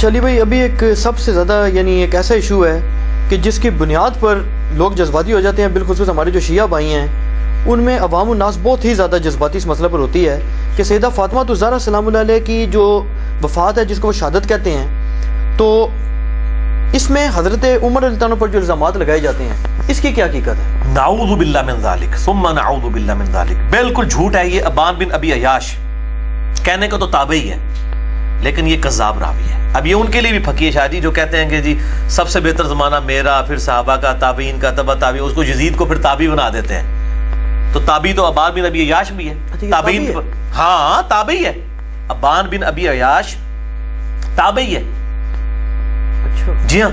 چلی بھائی، ابھی ایک سب سے زیادہ یعنی ایک ایسا ایشو ہے کہ جس کی بنیاد پر لوگ جذباتی ہو جاتے ہیں، بالخصوص ہمارے جو شیعہ بھائی ہیں ان میں عوام الناس بہت ہی زیادہ جذباتی اس مسئلہ پر ہوتی ہے کہ سیدہ فاطمہ الزہرا سلام اللہ علیہ کی جو وفات ہے، جس کو وہ شہادت کہتے ہیں، تو اس میں حضرت عمر رضی اللہ عنہ پر جو الزامات لگائے جاتے ہیں، اس کی کیا حقیقت ہے؟ نعوذ باللہ من ذالک ثم نعوذ باللہ من ذالک، بالکل جھوٹ ہے یہ۔ ابان بن ابی عیاش کہنے کا تو تابعی ہے لیکن یہ کذاب راوی ہے۔ اب یہ ان کے لیے بھی پھکی ہے شاہ جی، جو کہتے ہیں کہ جی سب سے بہتر زمانہ میرا، پھر صحابہ کا، تابعین کا، تبع تابعین، اس کو یزید کو پھر تابعی بنا دیتے ہیں۔ تو تابعی تو ابان بن ابی عیاش بھی ہے، تابعین، ہاں تابعی ہے۔ ابان بن ابی عیاش تابعی ہے، جی ہاں۔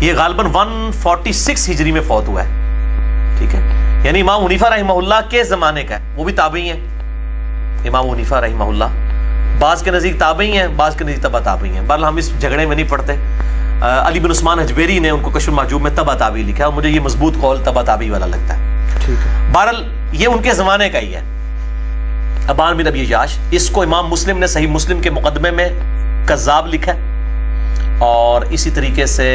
یہ غالباً 146 ہجری میں فوت ہوا ہے، ٹھیک ہے، یعنی امام حنیفہ رحمہ اللہ کے زمانے کا ہے، وہ بھی تابعی ہیں۔ امام حنیفہ رحمہ اللہ بعض کے نزدیک تابعی ہیں، بعض کے نزدیک تبع تابعی ہیں۔ بہرحال ہم اس جھگڑے میں نہیں پڑتے۔ علی بن عثمان حجبیری نے ان کو کشف المحجوب میں تبع تابعی لکھا ہے، اور مجھے یہ مضبوط قول تبع تابعی والا لگتا ہے۔ بہرحال یہ ان کے زمانے کا ہی ہے، ابان بن ابی عیاش۔ اس کو امام مسلم نے صحیح مسلم کے مقدمے میں کذاب لکھا ہے، اور اسی طریقے سے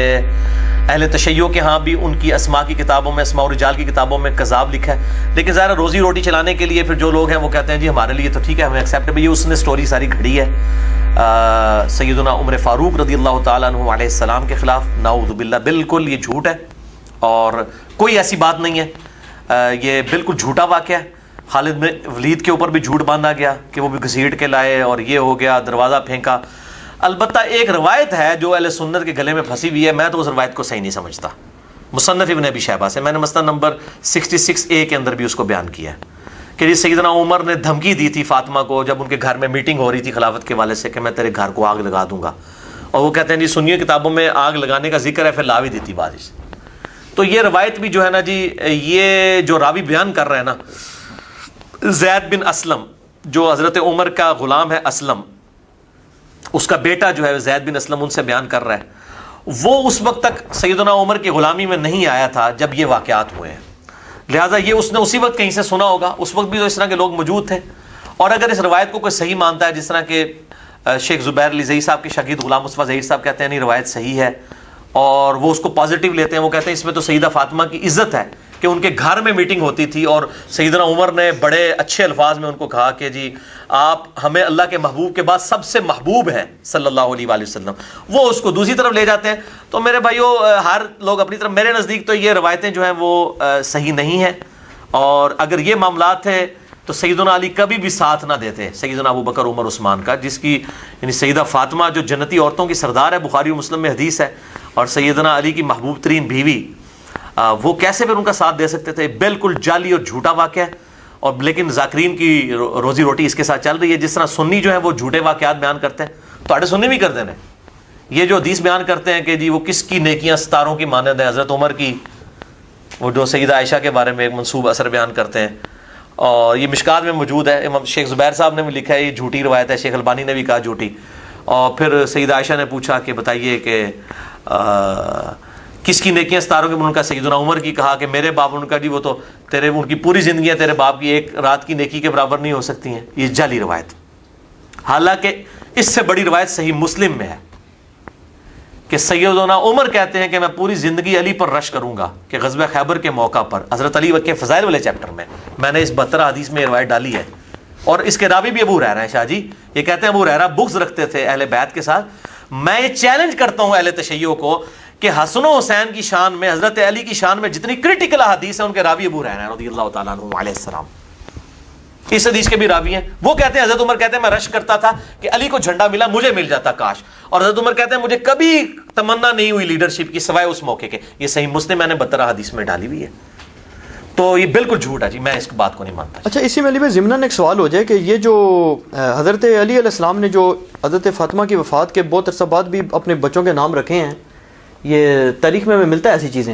اہل تشیع کے ہاں بھی ان کی اسماء کی کتابوں میں، اسماء الرجال کی کتابوں میں کذاب لکھا ہے۔ لیکن ظاہر روزی روٹی چلانے کے لیے پھر جو لوگ ہیں وہ کہتے ہیں جی ہمارے لیے تو ٹھیک ہے، ہمیں ایکسیپٹ ہے۔ یہ اس نے سٹوری ساری گھڑی ہے سیدنا عمر فاروق رضی اللہ تعالیٰ عنہ علیہ السلام کے خلاف۔ نعوذ باللہ، بالکل یہ جھوٹ ہے اور کوئی ایسی بات نہیں ہے، یہ بالکل جھوٹا واقعہ ہے۔ خالد بن ولید کے اوپر بھی جھوٹ باندھا گیا کہ وہ بھی گھسیٹ کے لائے اور یہ ہو گیا، دروازہ پھینکا۔ البتہ ایک روایت ہے جو اہل سنت کے گلے میں پھنسی ہوئی ہے، میں تو اس روایت کو صحیح نہیں سمجھتا، مصنف ابن ابی شیبہ سے۔ میں نے مسند نمبر 66A کے اندر بھی اس کو بیان کیا ہے کہ سیدنا عمر نے دھمکی دی تھی فاطمہ کو جب ان کے گھر میں میٹنگ ہو رہی تھی خلافت کے والے سے کہ میں تیرے گھر کو آگ لگا دوں گا، اور وہ کہتے ہیں جی سنی کتابوں میں آگ لگانے کا ذکر ہے، پھر لا بھی دیتی بارش۔ تو یہ روایت بھی جو ہے نا جی، یہ جو راوی بیان کر رہے ہیں نا، زید بن اسلم جو حضرت عمر کا غلام ہے، اسلم اس کا بیٹا جو ہے زید بن اسلم، ان سے بیان کر رہا ہے، وہ اس وقت تک سیدنا عمر کی غلامی میں نہیں آیا تھا جب یہ واقعات ہوئے ہیں، لہٰذا یہ اس نے اسی وقت کہیں سے سنا ہوگا۔ اس وقت بھی تو اس طرح کے لوگ موجود تھے، اور اگر اس روایت کو کوئی صحیح مانتا ہے، جس طرح کہ شیخ زبیر علی ظہیر صاحب کے شاگرد غلام مصطفیٰ ظہیر صاحب کہتے ہیں نہیں روایت صحیح ہے، اور وہ اس کو پازیٹیو لیتے ہیں، وہ کہتے ہیں اس میں تو سیدہ فاطمہ کی عزت ہے کہ ان کے گھر میں میٹنگ ہوتی تھی اور سیدنا عمر نے بڑے اچھے الفاظ میں ان کو کہا کہ جی آپ ہمیں اللہ کے محبوب کے بعد سب سے محبوب ہیں صلی اللہ علیہ وآلہ وسلم۔ وہ اس کو دوسری طرف لے جاتے ہیں۔ تو میرے بھائیو، ہر لوگ اپنی طرف، میرے نزدیک تو یہ روایتیں جو ہیں وہ صحیح نہیں ہیں، اور اگر یہ معاملات تھے تو سیدنا علی کبھی بھی ساتھ نہ دیتے سیدنا ابو بکر عمر عثمان کا، جس کی یعنی سیدہ فاطمہ جو جنتی عورتوں کی سردار ہے، بخاری و مسلم میں حدیث ہے، اور سیدنا علی کی محبوب ترین بیوی، وہ کیسے پھر ان کا ساتھ دے سکتے تھے؟ بالکل جعلی اور جھوٹا واقعہ ہے، اور لیکن ذاکرین کی روزی روٹی اس کے ساتھ چل رہی ہے۔ جس طرح سنی جو ہے وہ جھوٹے واقعات بیان کرتے ہیں، تو سنی بھی کرتے ہیں، یہ جو حدیث بیان کرتے ہیں کہ جی وہ کس کی نیکیاں ستاروں کی مانند ہیں، حضرت عمر کی، وہ جو سیدہ عائشہ کے بارے میں ایک منسوب اثر بیان کرتے ہیں، اور یہ مشکات میں موجود ہے، امام شیخ زبیر صاحب نے بھی لکھا ہے یہ جھوٹی روایت ہے، شیخ البانی نے بھی کہا جھوٹی۔ اور پھر سیدہ عائشہ نے پوچھا کہ بتائیے کہ کس کی نیکیاں ستاروں کے؟ ان کا سیدنا عمر کی، کہا کہ میرے باپ، ان کا جی وہ تو تیرے، ان کی پوری زندگیاں تیرے باپ کی ایک رات کی نیکی کے برابر نہیں ہو سکتی ہیں۔ یہ جعلی روایت، حالانکہ اس سے بڑی روایت صحیح مسلم میں ہے کہ سیدنا عمر کہتے ہیں کہ میں پوری زندگی علی پر رش کروں گا، کہ غزوہ خیبر کے موقع پر حضرت علی کے فضائل والے چیپٹر میں نے اس 72 حدیث میں روایت ڈالی ہے، اور اس کے راوی بھی ابو ہریرہ ہیں۔ شاہ جی یہ کہتے ہیں ابو ہریرہ بغض رکھتے تھے اہل بیت کے ساتھ۔ میں یہ چیلنج کرتا ہوں اہل تشیع کو کہ حسن و حسین کی شان میں، حضرت علی کی شان میں جتنی کرٹیکل حدیث ہیں، ان کے راوی ابو ہریرہ رضی اللہ تعالیٰ عنہ علیہ السلام، اس حدیث کے بھی راوی ہیں۔ وہ کہتے ہیں حضرت عمر کہتے ہیں میں رش کرتا تھا کہ علی کو جھنڈا ملا، مجھے مل جاتا کاش، اور حضرت عمر کہتے ہیں مجھے کبھی تمنا نہیں ہوئی لیڈرشپ کی سوائے اس موقع کے۔ یہ صحیح مسلم میں نے 72 حدیث میں ڈالی ہوئی ہے، تو یہ بالکل جھوٹ ہے جی، میں اس بات کو نہیں مانتا۔ اچھا، اسی میں علی بھائی ضمناً ایک سوال ہو جائے کہ یہ جو حضرت علی علیہ السلام نے جو حضرت فاطمہ کی وفات کے بہت عرصہ بعد بھی اپنے بچوں کے نام رکھے ہیں، یہ تاریخ میں ملتا ہے ایسی چیزیں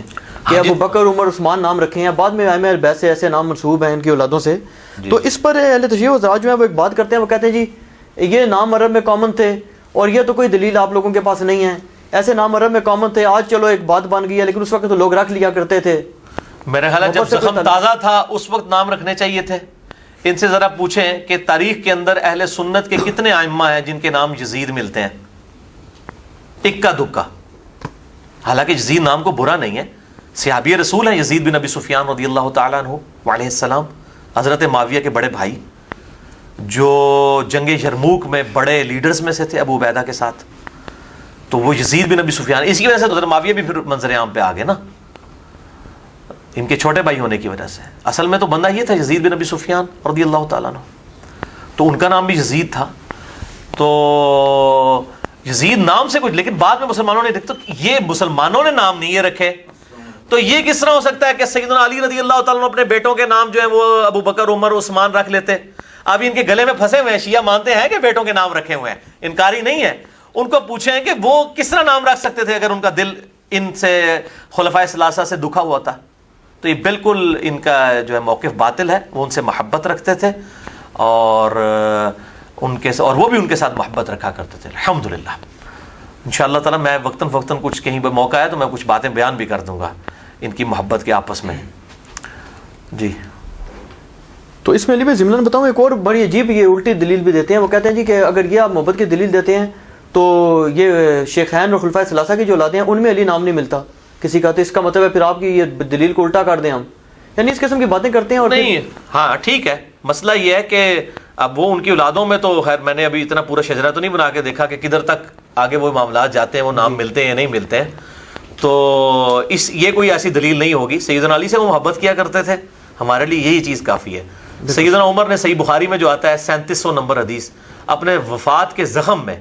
کہ ابو بکر عمر عثمان نام رکھے ہیں، بعد میں ائمہ بیت سے ایسے نام منسوب ہیں ان کی اولادوں سے، تو اس پر اہل تشیع حضرات جو ہیں وہ ایک بات کرتے ہیں، وہ کہتے ہیں جی یہ نام عرب میں کامن تھے اور یہ تو کوئی دلیل آپ لوگوں کے پاس نہیں ہے، ایسے نام عرب میں کامن تھے، آج چلو ایک بات بن گئی ہے، لیکن اس وقت تو لوگ رکھ لیا کرتے تھے۔ میرے خیال ہے جب زخم تازہ تھا اس وقت نام رکھنے چاہیے تھے۔ ان سے ذرا پوچھیں کہ تاریخ کے اندر اہل سنت کے کتنے ائمہ ہیں جن کے نام یزید ملتے ہیں؟ اکا دکا. حالانکہ یزید نام کو برا نہیں ہے, صحابی رسول ہیں یزید بن ابی سفیان رضی اللہ تعالیٰ عنہ وعلیہ السلام, حضرت معاویہ کے بڑے بھائی, جو جنگ یرموک میں بڑے لیڈرز میں سے تھے ابو عبیدہ کے ساتھ. تو وہ یزید بن ابی سفیان, اسی وجہ سے حضرت معاویہ بھی پھر منظر عام پہ آ گئے نا, ان کے چھوٹے بھائی ہونے کی وجہ سے. اصل میں تو بندہ یہ تھا یزید بن ابی سفیان رضی اللہ تعالیٰ عنہ, تو ان کا نام بھی یزید تھا. تو یزید نام سے کچھ, لیکن بعد میں مسلمانوں نے دیکھا تو یہ مسلمانوں نے نام نہیں یہ رکھے, تو یہ کس طرح ہو سکتا ہے کہ سیدنا علی رضی اللہ تعالیٰ عنہ اپنے بیٹوں کے نام جو ہیں وہ ابو بکر, عمر, عثمان رکھ لیتے. اب ان کے گلے میں پھنسے ہوئے ہیں, شیعہ مانتے ہیں کہ بیٹوں کے نام رکھے ہوئے ہیں, انکاری نہیں ہے. ان کو پوچھیں کہ وہ کس طرح نام رکھ سکتے تھے اگر ان کا دل ان سے خلفائے ثلاثہ سے دکھا ہوا تھا. تو یہ بالکل ان کا جو ہے موقف باطل ہے. وہ ان سے محبت رکھتے تھے اور ان کے اور وہ بھی ان کے ساتھ محبت رکھا کرتے تھے. الحمدللہ انشاءاللہ تعالی میں وقتاً فوقتاً کچھ کہیں پہ موقع ہے تو میں کچھ باتیں بیان بھی کر دوں گا ان کی محبت کے آپس میں. جی تو اس میں علی بھائی ضمن بتاؤں ایک اور بڑی عجیب یہ الٹی دلیل بھی دیتے ہیں. وہ کہتے ہیں جی کہ اگر یہ آپ محبت کی دلیل دیتے ہیں تو یہ شیخین اور خلفائے ثلاثہ کی جو اولادیں ہیں ان میں علی نام نہیں ملتا کسی کا, تو اس کا مطلب ہے پھر آپ کی یہ دلیل کو الٹا کر دیں ہم, یعنی اس قسم کی باتیں کرتے ہیں. اور نہیں ہاں ٹھیک ہے, مسئلہ یہ ہے کہ اب وہ ان کی اولادوں میں تو خیر میں نے ابھی اتنا پورا شجرہ تو نہیں بنا کے دیکھا کہ کدھر تک آگے وہ معاملات جاتے ہیں, وہ نام ملتے ہیں یا نہیں ملتے ہیں. تو یہ کوئی ایسی دلیل نہیں ہوگی. سیدنا علی سے وہ محبت کیا کرتے تھے, ہمارے لیے یہی چیز کافی ہے. سیدنا عمر نے صحیح بخاری میں جو آتا ہے 3700 نمبر حدیث, اپنے وفات کے زخم میں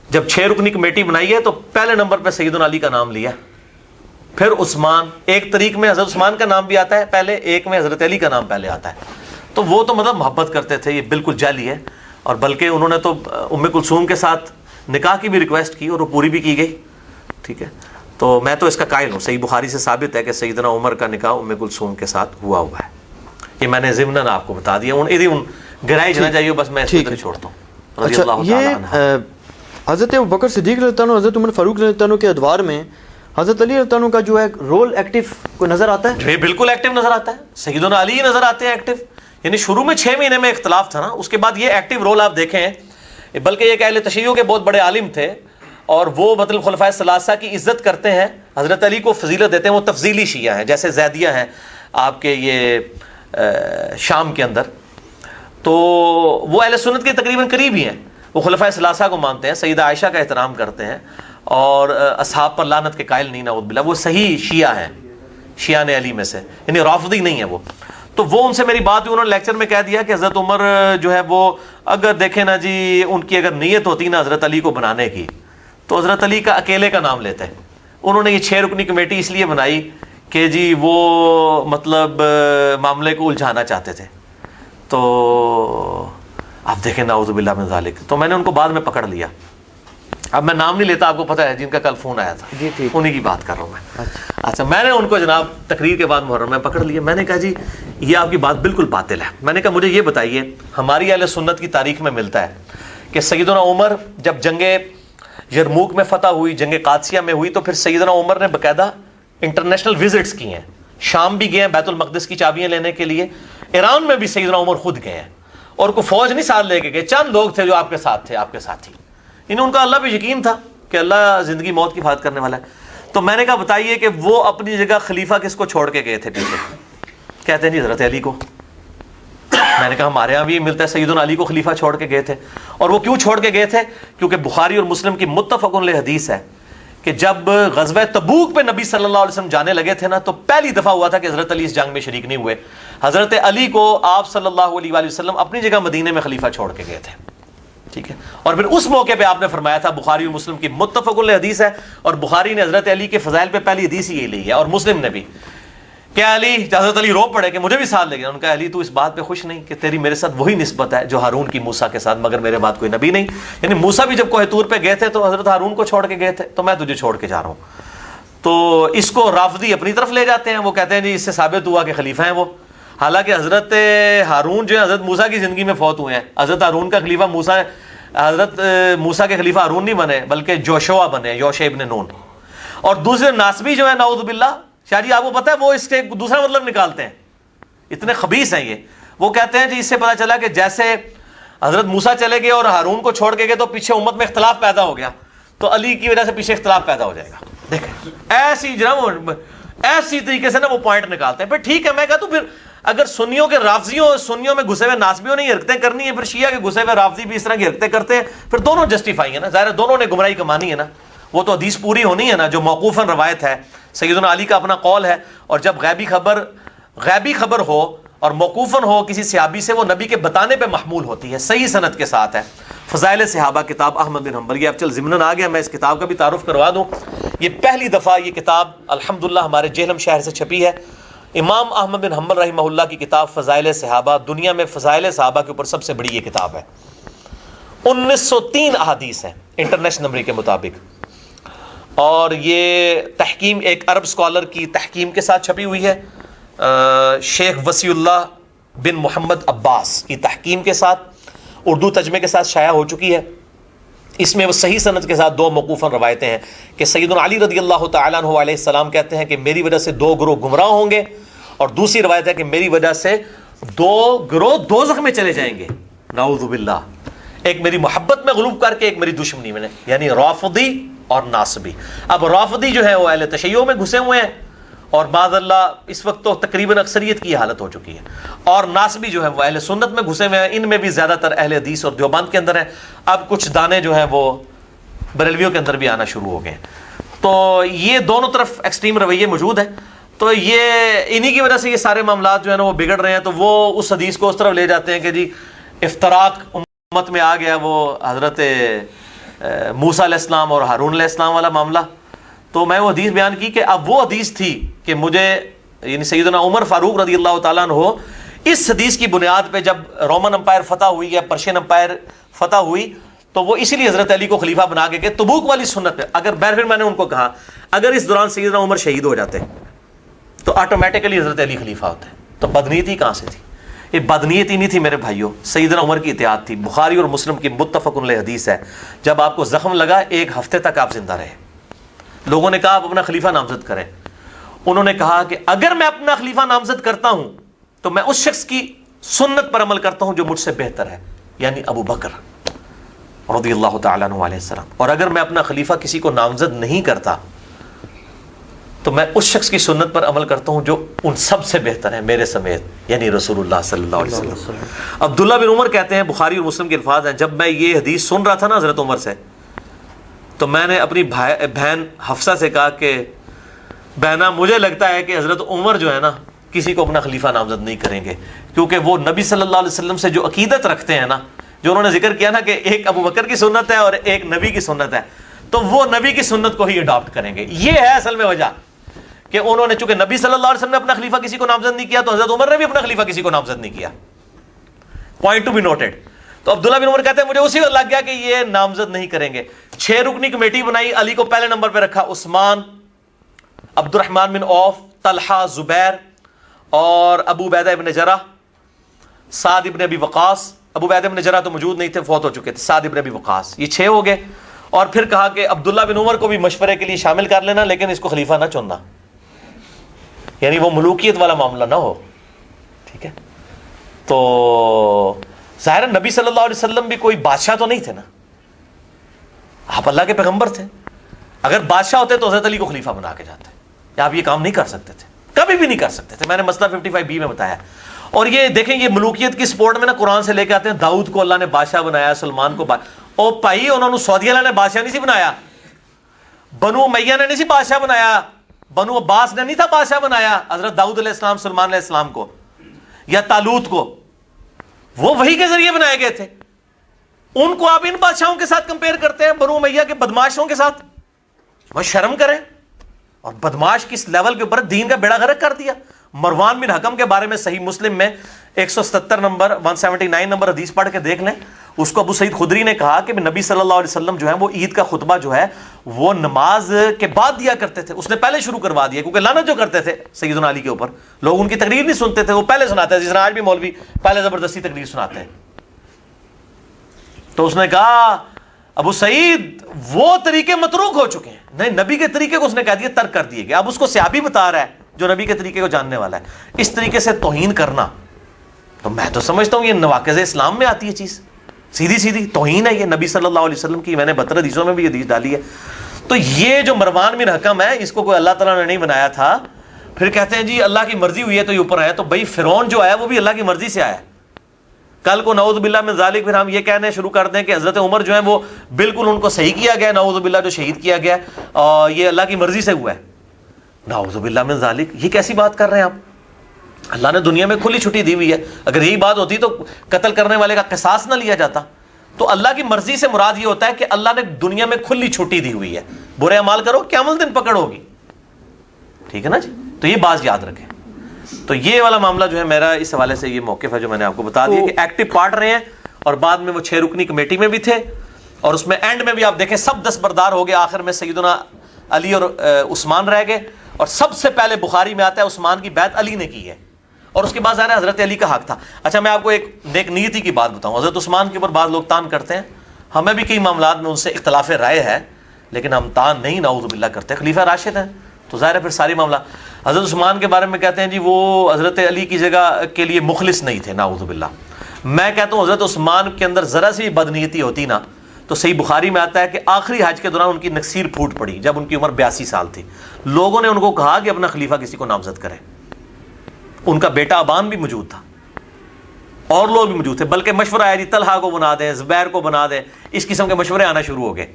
جب 6 رکنی کمیٹی بنائی ہے تو پہلے نمبر پہ سیدنا علی کا نام لیا, پھر عثمان, ایک طریق میں حضرت عثمان کا نام بھی آتا ہے پہلے, ایک میں حضرت علی کا نام پہلے آتا ہے. تو وہ تو مطلب محبت کرتے تھے, یہ بالکل جعلی ہے. اور بلکہ انہوں نے تو ام کلثوم کے ساتھ نکاح کی بھی ریکویسٹ کی اور وہ پوری بھی کی گئی. ٹھیک ہے, تو میں تو اس کا قائل ہوں. صحیح بخاری سے ثابت ہے کہ سیدنا عمر کا نکاح ام کلثوم کے ساتھ ہوا ہے. یہ میں نے ضمناً آپ کو بتا دیا, ان گرائش نہ چاہیے, بس میں اس کو چھوڑتا ہوں رضی اللہ تعالی عنہ. حضرت ابوبکر صدیق رضی اللہ عنہ, حضرت عمر فاروق رضی اللہ عنہ کے ادوار میں حضرت علی رضی اللہ عنہ کا جو ہے رول ایکٹیو کو نظر آتا ہے. یہ بالکل ایکٹیو نظر آتا ہے. سیدنا علی نظر آتے ہیں ایکٹیو, یعنی شروع میں 6 مہینے میں اختلاف تھا نا, اس کے بعد یہ ایکٹیو رول آپ دیکھیں. بلکہ یہ اہل تشیع کے بہت بڑے عالم تھے اور وہ مطلب خلفائے ثلاثہ کی عزت کرتے ہیں, حضرت علی کو فضیلت دیتے ہیں. وہ تفضیلی شیعہ ہیں, جیسے زیدیہ ہیں آپ کے یہ شام کے اندر. تو وہ اہل سنت کے تقریباً قریب ہی ہیں. وہ خلفائے ثلاثہ کو مانتے ہیں, سیدہ عائشہ کا احترام کرتے ہیں اور اصحاب پر لعنت کے قائل نہیں, نعوذ باللہ. وہ صحیح شیعہ ہیں, شیعہ علی میں سے, یعنی رافضی نہیں ہے وہ. تو وہ ان سے میری بات ہوئی, انہوں نے لیکچر میں کہہ دیا کہ حضرت عمر جو ہے وہ اگر دیکھیں نا جی, ان کی اگر نیت ہوتی نا حضرت علی کو بنانے کی تو حضرت علی کا اکیلے کا نام لیتے. انہوں نے یہ 6 رکنی کمیٹی اس لیے بنائی کہ جی وہ مطلب معاملے کو الجھانا چاہتے تھے. تو آپ دیکھیں نعوذ باللہ من ذالک. تو میں نے ان کو بعد میں پکڑ لیا. اب میں نام نہیں لیتا, آپ کو پتہ ہے جن کا کل فون آیا تھا, جی ٹھیک, انہی کی بات کر رہا ہوں میں. اچھا, میں نے ان کو جناب تقریر کے بعد محرم میں پکڑ لیا. میں نے کہا جی یہ آپ کی بات بالکل باطل ہے. میں نے کہا مجھے یہ بتائیے, ہماری اہل سنت کی تاریخ میں ملتا ہے کہ سیدنا عمر جب جنگ یرموک میں فتح ہوئی, جنگ قادسیہ میں ہوئی, تو پھر سیدنا عمر نے باقاعدہ انٹرنیشنل وزٹس کی ہیں. شام بھی گئے ہیں بیت المقدس کی چابیاں لینے کے لیے, ایران میں بھی سیدنا عمر خود گئے ہیں, اور کوئی فوج نہیں ساتھ لے کے گئے, چند لوگ تھے جو آپ کے ساتھ تھے, آپ کے ساتھی. ان کا اللہ پہ یقین تھا کہ اللہ زندگی موت کی حفاظت کرنے والا ہے. تو میں نے کہا بتائیے کہ وہ اپنی جگہ خلیفہ کس کو چھوڑ کے گئے تھے پیچھے؟ کہتے ہیں جی حضرت علی کو. میں نے کہا ہمارے یہاں بھی یہ ملتا ہے, سیدنا علی کو خلیفہ چھوڑ کے گئے تھے. اور وہ کیوں چھوڑ کے گئے تھے؟ کیونکہ بخاری اور مسلم کی متفق علیہ حدیث ہے کہ جب غزوہ تبوک پہ نبی صلی اللہ علیہ وسلم جانے لگے تھے نا, تو پہلی دفعہ ہوا تھا کہ حضرت علی اس جنگ میں شریک نہیں ہوئے. حضرت علی کو آپ صلی اللہ علیہ وآلہ وسلم اپنی جگہ مدینے میں خلیفہ چھوڑ کے گئے تھے. ٹھیک ہے, اور پھر اس موقع پہ آپ نے فرمایا تھا, بخاری اور مسلم کی متفق علیہ حدیث ہے, اور بخاری نے حضرت علی کے فضائل پہ پہلی حدیث ہی لی ہے, اور مسلم نے بھی. کیا علی, حضرت علی رو پڑے کہ مجھے بھی ساتھ لے گیا. ان کا علی تو اس بات پہ خوش نہیں کہ تیری میرے ساتھ وہی نسبت ہے جو ہارون کی موسیٰ کے ساتھ, مگر میرے بعد کوئی نبی نہیں. یعنی موسیٰ بھی جب کوہ طور پہ گئے تھے تو حضرت ہارون کو چھوڑ کے گئے تھے, تو میں تجھے چھوڑ کے جا رہا ہوں. تو اس کو رافضی اپنی طرف لے جاتے ہیں. وہ کہتے ہیں جی اس سے ثابت ہوا کہ خلیفہ ہیں وہ, حالانکہ حضرت ہارون جو ہے حضرت موسیٰ کی زندگی میں فوت ہوئے ہیں. حضرت ہارون کا خلیفہ موسیٰ, حضرت موسیٰ کے خلیفہ ہارون نہیں بنے بلکہ جوشوا بنے, یوشع ابن نون. اور دوسرے ناسبی جو ہے نعوذ باللہ, شاہ جی آپ کو پتہ ہے وہ اس کے دوسرا مطلب نکالتے ہیں, اتنے خبیث ہیں یہ. وہ کہتے ہیں جی اس سے پتہ چلا کہ جیسے حضرت موسیٰ چلے گئے اور ہارون کو چھوڑ کے گئے تو پیچھے امت میں اختلاف پیدا ہو گیا, تو علی کی وجہ سے پیچھے اختلاف پیدا ہو جائے گا. دیکھیں ایسی جناب ایسی طریقے سے نا وہ پوائنٹ نکالتے ہیں. پھر ٹھیک ہے میں کہتا ہوں پھر اگر سنیوں کے رافضیوں سنیوں میں گھسے ہوئے ناسبیوں نے یہ حرکتیں کرنی ہے, پھر شیعہ کے گھسے ہوئے رافضی بھی اس طرح کی حرکتیں کرتے ہیں, پھر دونوں جسٹیفائی ہیں نا, ظاہر ہے دونوں نے گمراہی کمانی ہے نا. وہ تو حدیث پوری ہونی ہے نا جو موقوفاً روایت ہے, سیدنا علی کا اپنا قول ہے, اور جب غیبی خبر ہو اور موقوفاً ہو کسی صحابی سے, وہ نبی کے بتانے پہ محمول ہوتی ہے, صحیح سند کے ساتھ ہے. فضائل صحابہ کتاب احمد بن حنبل, یہ اب چل ضمناً آ گیا, میں اس کتاب کا بھی تعارف کروا دوں. یہ پہلی دفعہ یہ کتاب الحمدللہ ہمارے جہلم شہر سے چھپی ہے. امام احمد بن حنبل رحمہ اللہ کی کتاب فضائل صحابہ, دنیا میں فضائل صحابہ کے اوپر سب سے بڑی یہ کتاب ہے. 1903 احادیث ہیں انٹرنیشنل نمبر کے مطابق, اور یہ تحکیم ایک عرب اسکالر کی تحکیم کے ساتھ چھپی ہوئی ہے, شیخ وسیع اللہ بن محمد عباس کی تحکیم کے ساتھ, اردو ترجمے کے ساتھ شائع ہو چکی ہے. اس میں وہ صحیح سند کے ساتھ 2 موقوفاً روایتیں ہیں کہ سیدنا علی رضی اللہ تعالیٰ عنہ علیہ السلام کہتے ہیں کہ میری وجہ سے 2 گروہ گمراہ ہوں گے, اور دوسری روایت ہے کہ میری وجہ سے 2 گروہ دوزخ میں چلے جائیں گے, نعوذ باللہ. ایک میری محبت میں غلوب کر کے, ایک میری دشمنی میں, یعنی رافضی اور ناصبی. اب رافضی جو ہے وہ اہل تشیع میں گھسے ہوئے ہیں, اور معاذ اللہ اس وقت تو تقریباً اکثریت کی حالت ہو چکی ہے, اور ناصبی جو ہے وہ اہل سنت میں گھسے ہوئے ہیں, ان میں بھی زیادہ تر اہل حدیث اور دیوبند کے اندر ہیں. اب کچھ دانے جو ہیں وہ بریلویوں کے اندر بھی آنا شروع ہو گئے ہیں. تو یہ دونوں طرف ایکسٹریم رویے موجود ہیں. تو یہ انہی کی وجہ سے یہ سارے معاملات جو ہیں نا وہ بگڑ رہے ہیں. تو وہ اس حدیث کو اس طرف لے جاتے ہیں کہ جی افتراق امت میں آ گیا, وہ حضرت موسیٰ علیہ السلام اور ہارون علیہ السلام والا معاملہ. تو میں وہ حدیث بیان کی کہ اب وہ حدیث تھی کہ مجھے یعنی سیدنا عمر فاروق رضی اللہ تعالیٰ عنہ اس حدیث کی بنیاد پہ جب رومن امپائر فتح ہوئی یا پرشین امپائر فتح ہوئی, تو وہ اسی لیے حضرت علی کو خلیفہ بنا کے تبوک والی سنت پہ, اگر پھر میں نے ان کو کہا اگر اس دوران سیدنا عمر شہید ہو جاتے تو آٹومیٹکلی حضرت علی خلیفہ ہوتے. تو بدنیتی کہاں سے تھی؟ یہ بدنیتی نہیں تھی میرے بھائیوں, سیدنا عمر کی اطاعت تھی. بخاری اور مسلم کی متفق علیہ حدیث ہے, جب آپ کو زخم لگا 1 ہفتے تک آپ زندہ رہے. لوگوں نے کہا آپ اپنا خلیفہ نامزد کریں. انہوں نے کہا کہ اگر میں اپنا خلیفہ نامزد کرتا ہوں تو میں اس شخص کی سنت پر عمل کرتا ہوں جو مجھ سے بہتر ہے, یعنی ابو بکر رضی اللہ تعالیٰ عنہ علیہ السلام. اور اگر میں اپنا خلیفہ کسی کو نامزد نہیں کرتا تو میں اس شخص کی سنت پر عمل کرتا ہوں جو ان سب سے بہتر ہے میرے سمیت, یعنی رسول اللہ صلی اللہ علیہ وسلم. عبداللہ بن عمر کہتے ہیں, بخاری اور مسلم کے الفاظ ہیں, جب میں یہ حدیث سن رہا تھا نا حضرت عمر سے, تو میں نے اپنی بہن حفصہ سے کہا کہ بہنا مجھے لگتا ہے کہ حضرت عمر جو ہے نا کسی کو اپنا خلیفہ نامزد نہیں کریں گے, کیونکہ وہ نبی صلی اللہ علیہ وسلم سے جو عقیدت رکھتے ہیں نا, جو انہوں نے ذکر کیا نا کہ ایک ابو بکر کی سنت ہے اور ایک نبی کی سنت ہے, تو وہ نبی کی سنت کو ہی اڈاپٹ کریں گے. یہ ہے اصل میں وجہ کہ انہوں نے, چونکہ نبی صلی اللہ علیہ وسلم نے اپنا خلیفہ کسی کو نامزد نہیں کیا, تو حضرت عمر نے بھی اپنا خلیفہ کسی کو نامزد نہیں کیا. Point to be noted. تو عبداللہ بن عمر کہتے ہیں مجھے اسی وقت لگ گیا کہ یہ نامزد نہیں کریں گے. 6 رکنی کمیٹی بنائی, علی کو پہلے نمبر پہ رکھا, عثمان, عبد الرحمن بن عوف, طلحہ, زبیر اور ابو عبیدہ ابن جرح, سعد ابن ابی وقاص. ابو عبیدہ ابن جرح تو موجود نہیں تھے, فوت ہو چکے تھے. سعد ابن ابی وقاص, یہ 6 ہو گئے. اور پھر کہا کہ عبداللہ بن عمر کو بھی مشورے کے لیے شامل کر لینا, لیکن اس کو خلیفہ نہ چننا, یعنی وہ ملوکیت والا معاملہ نہ ہو. ٹھیک ہے. تو ظاہر نبی صلی اللہ علیہ وسلم بھی کوئی بادشاہ تو نہیں تھے نا, آپ اللہ کے پیغمبر تھے. اگر بادشاہ ہوتے تو حضرت علی کو خلیفہ بنا کے جاتے. آپ یہ کام نہیں کر سکتے تھے, کبھی بھی نہیں کر سکتے تھے. میں نے مسئلہ 55B میں بتایا. اور یہ دیکھیں, یہ ملوکیت کی سپورٹ میں نا قرآن سے لے کے آتے ہیں, داؤد کو اللہ نے بادشاہ بنایا, سلمان کو او بھائی انہوں نے سعودی اللہ نے بادشاہ نہیں سی بنایا, بنو امیہ نے نہیں سی بادشاہ بنایا, بنو عباس نے نہیں تھا بادشاہ بنایا حضرت داؤد علیہ السلام, سلمان علیہ السلام کو یا طالوت کو. وہ وحی کے ذریعے بنائے گئے تھے. ان کو آپ ان بادشاہوں کے ساتھ کمپیئر کرتے ہیں, بنو امیہ کے بدماشوں کے ساتھ. وہ شرم کریں. اور بدماش کس لیول کے اوپر دین کا بیڑا غرق کر دیا. مروان بن حکم کے بارے میں صحیح مسلم میں 177 نمبر 179 نمبر حدیث پڑھ کے دیکھ لیں. اس کو ابو سعید خدری نے کہا کہ نبی صلی اللہ علیہ وسلم جو ہے وہ عید کا خطبہ جو ہے وہ نماز کے بعد دیا کرتے تھے. اس نے پہلے شروع کروا دیا, کیونکہ لعنت جو کرتے تھے سیدنا علی کے اوپر, لوگ ان کی تقریر نہیں سنتے تھے, وہ پہلے سناتے ہیں, جس طرح آج بھی مولوی پہلے زبردستی تقریر سناتے ہیں. تو اس نے کہا ابو سعید وہ طریقے متروک ہو چکے ہیں. نہیں, نبی کے طریقے کو اس نے کہہ دیا ترک کر دیے گئے. اب اس کو صحابی بتا رہا ہے جو نبی کے طریقے کو جاننے والا ہے. اس طریقے سے توہین کرنا, تو میں تو سمجھتا ہوں یہ نواقض اسلام میں آتی ہے چیز. سیدھی سیدھی توہین ہے یہ نبی صلی اللہ علیہ وسلم کی. میں نے 72 حدیثوں میں بھی حدیث ڈالی ہے. تو یہ جو مروان بن حکم ہے اس کو کوئی اللہ تعالیٰ نے نہیں بنایا تھا. پھر کہتے ہیں جی اللہ کی مرضی ہوئی ہے تو یہ اوپر آیا. تو بھائی فرعون جو آیا وہ بھی اللہ کی مرضی سے آیا. کل کو نعوذ باللہ من ذالک پھر ہم یہ کہنے شروع کر دیں کہ حضرت عمر جو ہیں وہ بالکل ان کو صحیح کیا گیا, نعوذ باللہ جو شہید کیا گیا اور یہ اللہ کی مرضی سے ہوا ہے. نعوذ باللہ من ذالک, یہ کیسی بات کر رہے ہیں آپ؟ اللہ نے دنیا میں کھلی چھٹی دی ہوئی ہے. اگر یہی بات ہوتی تو قتل کرنے والے کا قصاص نہ لیا جاتا. تو اللہ کی مرضی سے مراد یہ ہوتا ہے کہ اللہ نے دنیا میں کھلی چھٹی دی ہوئی ہے. برے اعمال کرو قیامت دن پکڑ ہوگی. ٹھیک ہے نا جی. تو یہ بات یاد رکھیں. تو یہ والا معاملہ جو ہے میرا اس حوالے سے یہ موقف ہے جو میں نے آپ کو بتا دیا کہ ایکٹیو پارٹ رہے ہیں اور بعد میں وہ 6 رکنی کمیٹی میں بھی تھے اور اس میں اینڈ میں بھی آپ دیکھیں سب دستبردار ہو گئے. آخر میں سیدنا علی اور عثمان رہ گئے اور سب سے پہلے بخاری میں آتا ہے عثمان کی بیعت علی نے کی ہے اور اس کے بعد ظاہر ہے حضرت علی کا حق تھا. اچھا میں آپ کو ایک نیک نیتی کی بات بتاؤں. حضرت عثمان کے اوپر بعض لوگ تان کرتے ہیں, ہمیں بھی کئی معاملات میں ان سے اختلاف رائے ہے لیکن ہم تان نہیں نعوذ باللہ کرتے. خلیفہ راشد ہیں تو ظاہر ہے پھر ساری معاملہ. حضرت عثمان کے بارے میں کہتے ہیں جی وہ حضرت علی کی جگہ کے لیے مخلص نہیں تھے نعوذ باللہ. میں کہتا ہوں حضرت عثمان کے اندر ذرا سی بدنیتی ہوتی نا تو صحیح بخاری میں آتا ہے کہ آخری حج کے دوران ان کی نکسیر پھوٹ پڑی جب ان کی عمر 82 سال تھی. لوگوں نے ان کو کہا کہ اپنا خلیفہ کسی کو نامزد کرے. ان کا بیٹا ابان بھی موجود تھا اور لوگ بھی موجود تھے, بلکہ مشورہ آیا جی طلحہ کو بنا دیں, زبیر کو بنا دیں. اس قسم کے مشورے آنا شروع ہو گئے.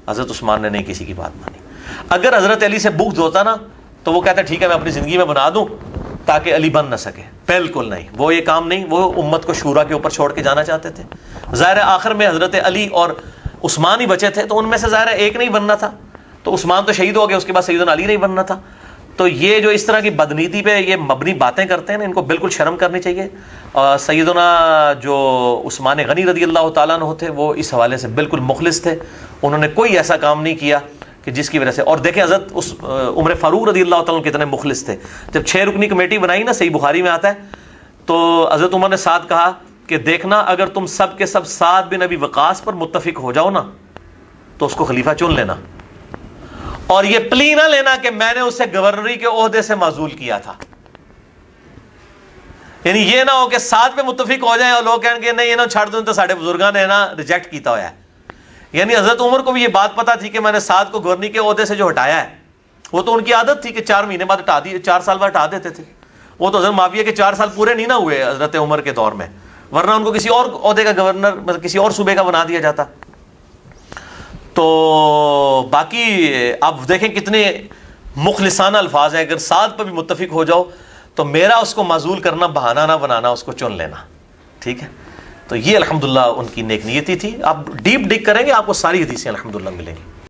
حضرت عثمان نے نہیں کسی کی بات مانی. اگر حضرت علی سے بغض ہوتا نا تو وہ کہتا ٹھیک ہے میں اپنی زندگی میں بنا دوں تاکہ علی بن نہ سکے. بالکل نہیں, وہ یہ کام نہیں. وہ امت کو شورا کے اوپر چھوڑ کے جانا چاہتے تھے. ظاہر ہے آخر میں حضرت علی اور عثمان ہی بچے تھے تو ان میں سے ظاہر ہے ایک نہیں بننا تھا. تو عثمان تو شہید ہو گئے, اس کے بعد سیدنا علی نہیں بننا تھا. تو یہ جو اس طرح کی بدنیتی پہ یہ مبنی باتیں کرتے ہیں نا ان کو بالکل شرم کرنی چاہیے. سیدنا جو عثمان غنی رضی اللہ تعالیٰ عنہ تھے وہ اس حوالے سے بالکل مخلص تھے. انہوں نے کوئی ایسا کام نہیں کیا کہ جس کی وجہ سے. اور دیکھیں حضرت عمر فاروق رضی اللہ تعالیٰ عنہ کتنے مخلص تھے. جب 6 رکنی کمیٹی بنائی نا, صحیح بخاری میں آتا ہے, تو حضرت عمر نے ساتھ کہا کہ دیکھنا اگر تم سب کے سب سعد بن ابی وقاص پر متفق ہو جاؤ نا تو اس کو خلیفہ چن لینا, اور یہ پلی نہ لینا کہ میں نے اسے گورنری کے عہدے سے معزول کیا تھا. یعنی یہ نہ ہو کہ ساتھ پہ متفق ہو جائیں اور لوگ کہیں گے نہیں یہ نہ چھڑ دوں تو ساڑھے بزرگاں نے نا ریجیکٹ کیتا ہوا ہے. یعنی حضرت عمر کو بھی یہ بات پتا تھی کہ میں نے سعد کو گورنری کے عہدے سے جو ہٹایا ہے وہ تو ان کی عادت تھی کہ 4 مہینے بعد ہٹا دی, 4 سال بعد ہٹا دیتے تھے. وہ تو حضرت معاویہ کے 4 سال پورے نہیں نہ ہوئے حضرت عمر کے دور میں, ورنہ ان کو کسی اور عہدے کا گورنر مطلب کسی اور صوبے کا بنا دیا جاتا. تو باقی آپ دیکھیں کتنے مخلصانہ الفاظ ہیں. اگر سعد پر بھی متفق ہو جاؤ تو میرا اس کو معزول کرنا بہانہ نہ بنانا, اس کو چن لینا. ٹھیک ہے, تو یہ الحمدللہ ان کی نیک نیتی تھی. آپ ڈیپ ڈگ کریں گے آپ کو ساری حدیثیں الحمدللہ ملیں گی.